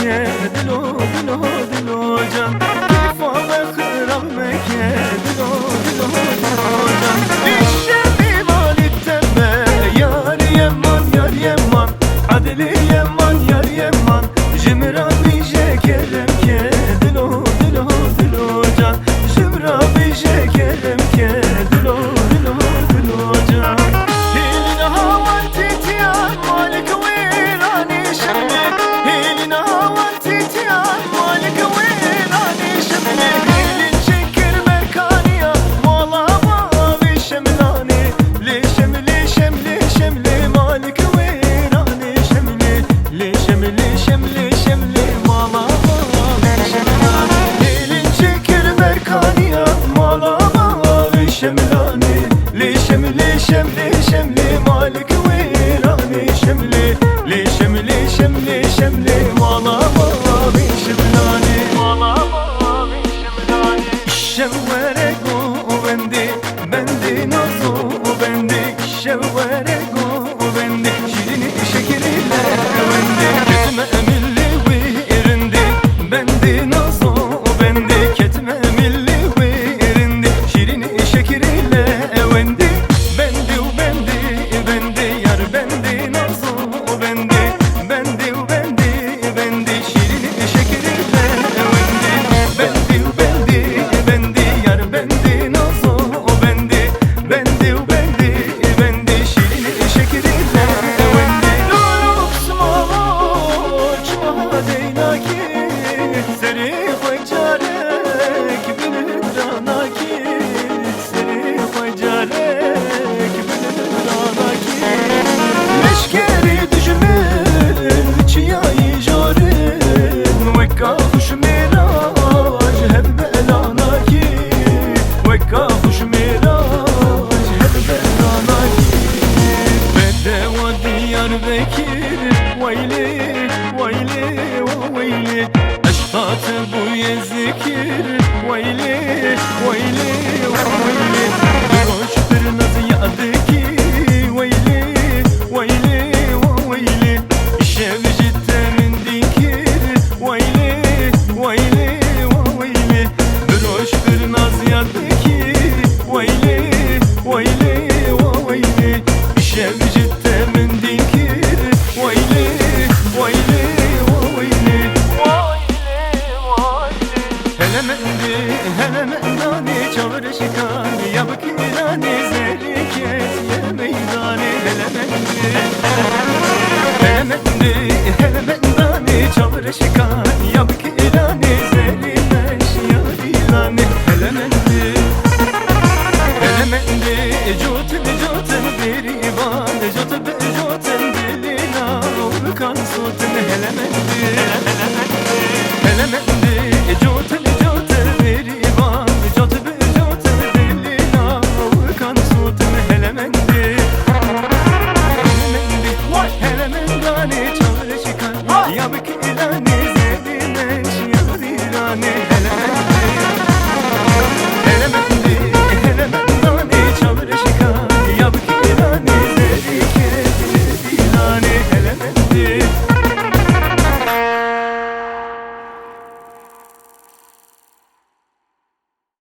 مکه دلو دلو دلو جان کیفا خراب مکه دلو دلو دلو جان işemi valitteme yar yeman yar yeman adli yeman yar yeman jimra bije kerem ke dilo dilo dilo can jimra bije kerem ke dilo dilo dilo can hilin havan titiyan malik wirani şemli hilin havan titiyan malik wirani şemli hilin çekir merkaniya malama ve şemlani li şemli şemli şemli malik wirani şemli li şemli şemli şemli malama ve şemlani hilin çekir merkaniya malama ve şemlani li şemli şemli şemli malik wirani şemli li şemli şemli şemli malama ve şemlani malama ve şemlani şevere go bendi bendi nazo bendi şevere go bendi şirini şekeriyle bendi ketme milli wirindi bendi nazo bendi ketme milli wirindi şirini şekeriyle bendi bendi bendi bendi yar bendi nazo bendi bendi bendi bendi şirini şekeriyle bendi bendi bendi yar bendi nazo bendi bendi bendi bendi şirini şekeriyle bendi Doruk smoç mahadeynaki seri koycarek bilir danaki seri koycarek bilir danaki leşkeri düşümün çiyayı jorin vekka kuş miraj hep belanaki vekka kuş miraj hep belanaki bedeva Diyarbakır veyli veyli veyli aşkat bu zikir veyli veyli veyli duruş bir nazı yadaki veyli veyli veyli şevci temin dikir veyli veyli veyli duruş bir nazı yadaki veyli veyli veyli şevci temin dikir veyli veyli veyli hele mendani çavur şikani ya bakirani zeliket ye meydani hele mendani çavur şikani ya